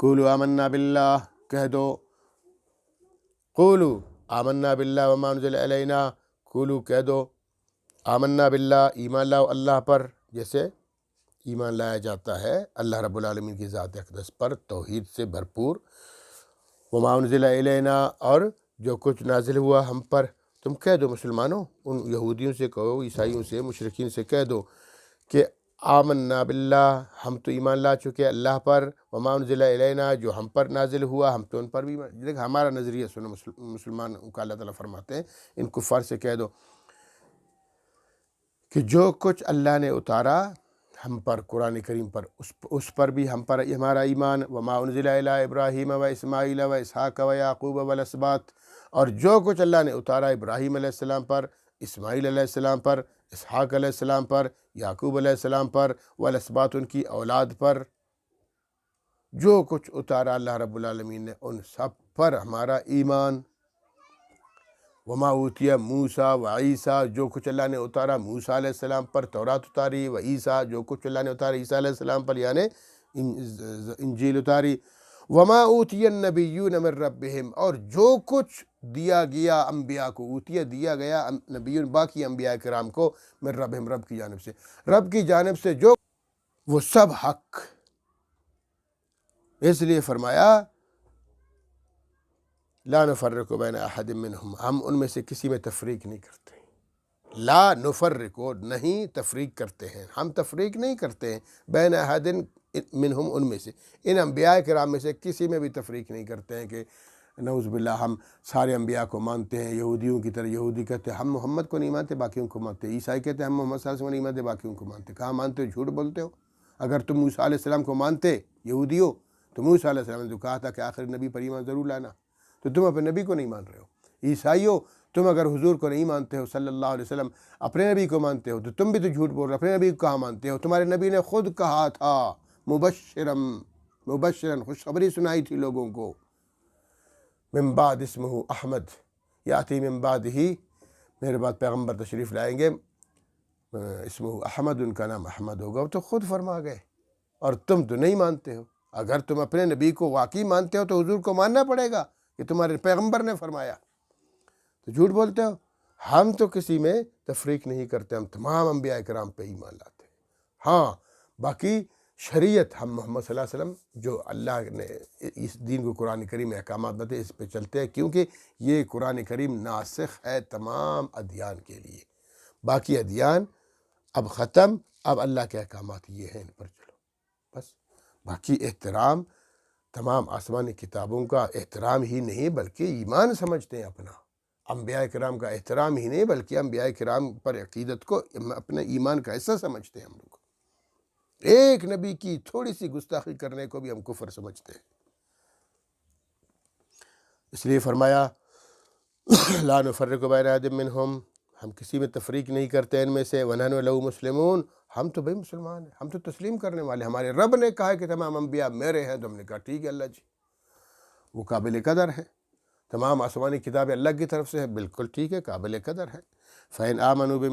قولوا آمنا باللہ، کہہ دو قولوا آمنا باللہ وما انزل الینا، قولوا کہہ دو آمنا باللہ، ایمان لاؤ اللہ پر، جیسے ایمان لایا جاتا ہے اللہ رب العالمین کی ذات اقدس پر توحید سے بھرپور، وما انزل الینا، اور جو کچھ نازل ہوا ہم پر۔ تم کہہ دو مسلمانوں، ان یہودیوں سے کہو، عیسائیوں سے، مشرکین سے کہہ دو کہ آمنا باللہ، ہم تو ایمان لا چکے اللہ پر، وما انزل الینا، جو ہم پر نازل ہوا ہم تو ان پر بھی دیکھ ہمارا نظریہ سنو، مسلمان کا اللہ تعالیٰ فرماتے ہیں ان کفار سے کہہ دو کہ جو کچھ اللہ نے اتارا ہم پر قرآن کریم پر، اس پر بھی ہم پر ہمارا ایمان، وما انزل الی ابراہیم و اسماعیل و اسحاق و یعقوب والاسباط، اور جو کچھ اللہ نے اتارا ابراہیم علیہ السلام پر، اسماعیل علیہ السلام پر، اسحاق علیہ السلام پر، یعقوب علیہ السلام پر، والاسباط ان کی اولاد پر، جو کچھ اتارا اللہ رب العالمین نے ان سب پر ہمارا ایمان۔ وما اوتی موسیٰ و عیسیٰ، جو کچھ اللہ نے اتارا موسیٰ علیہ السلام پر، تورات اتاری، و عیسیٰ، جو کچھ اللہ نے اتارا عیسیٰ علیہ السلام پر، یعنی انجیل اتاری، وما اوتی النبیون من ربہم، اور جو کچھ دیا گیا انبیاء کو، اوتیہ دیا گیا نبیون باقی انبیاء کرام کو، من ربہم رب کی جانب سے، رب کی جانب سے جو وہ سب حق۔ اس لیے فرمایا لا نفرق بین احد منہم، ہم ان میں سے کسی میں تفریق نہیں کرتے، لا نفرق نہیں تفریق کرتے ہیں، ہم تفریق نہیں کرتے ہیں بین احد منہم، ان میں سے، ان انبیاء کرام میں سے کسی میں بھی تفریق نہیں کرتے ہیں کہ نعوذ باللہ ہم سارے انبیاء کو مانتے ہیں، یہودیوں کی طرح یہودی کہتے ہیں ہم محمد کو نہیں مانتے باقیوں کو مانتے، عیسائی کہتے ہیں ہم محمد صلی اللہ علیہ وسلم کو نہیں مانتے باقیوں کو مانتے۔ کہاں مانتے ہو؟ جھوٹ بولتے ہو۔ اگر تم موسیٰ علیہ السلام کو مانتے یہودیوں، تو موسیٰ علیہ السلام نے تو کہا تھا کہ آخر نبی پر ایمان ضرور لانا، تو تم اپنے نبی کو نہیں مان رہے ہو۔ عیسائیوں، تم اگر حضور کو نہیں مانتے ہو صلی اللہ علیہ وسلم، اپنے نبی کو مانتے ہو، تو تم بھی تو جھوٹ بول رہے ہو، اپنے نبی کو کہاں مانتے ہو؟ تمہارے نبی نے خود کہا تھا مبشرن، خوشخبری سنائی تھی لوگوں کو، من بعد اسمہ احمد یاتی من بعد ہی، میرے بعد پیغمبر تشریف لائیں گے اسمہ احمد، ان کا نام احمد ہوگا، تو خود فرما گئے، اور تم تو نہیں مانتے ہو۔ اگر تم اپنے نبی کو واقعی مانتے ہو تو حضور کو ماننا پڑے گا کہ تمہارے پیغمبر نے فرمایا، تو جھوٹ بولتے ہو۔ ہم تو کسی میں تفریق نہیں کرتے، ہم تمام انبیاء کرام پہ ایمان لاتے ہیں۔ ہاں باقی شریعت ہم محمد صلی اللہ علیہ وسلم جو اللہ نے اس دین کو قرآن کریم میں احکامات بتائے اس پہ چلتے ہیں، کیونکہ یہ قرآن کریم ناسخ ہے تمام ادیان کے لیے، باقی ادیان اب ختم، اب اللہ کے احکامات یہ ہیں، ان پر چلو بس۔ باقی احترام تمام آسمانی کتابوں کا احترام ہی نہیں بلکہ ایمان سمجھتے ہیں اپنا، انبیاء کرام کا احترام ہی نہیں بلکہ انبیاء کرام پر عقیدت کو اپنے ایمان کا حصہ سمجھتے ہیں ہم لوگ۔ ایک نبی کی تھوڑی سی گستاخی کرنے کو بھی ہم کفر سمجھتے ہیں۔ اس لیے فرمایا لا نفرق بین احد منہم، ہم کسی میں تفریق نہیں کرتے ان میں سے، ونحن لہ مسلمون، ہم تو بھائی مسلمان ہیں، ہم تو تسلیم کرنے والے، ہمارے رب نے کہا ہے کہ تمام انبیاء میرے ہیں، تو ہم نے کہا ٹھیک ہے اللہ جی، وہ قابل قدر ہے، تمام آسمانی کتابیں اللہ کی طرف سے ہے، بالکل ٹھیک ہے، قابل قدر ہے۔ فَإِنْ آمَنُوا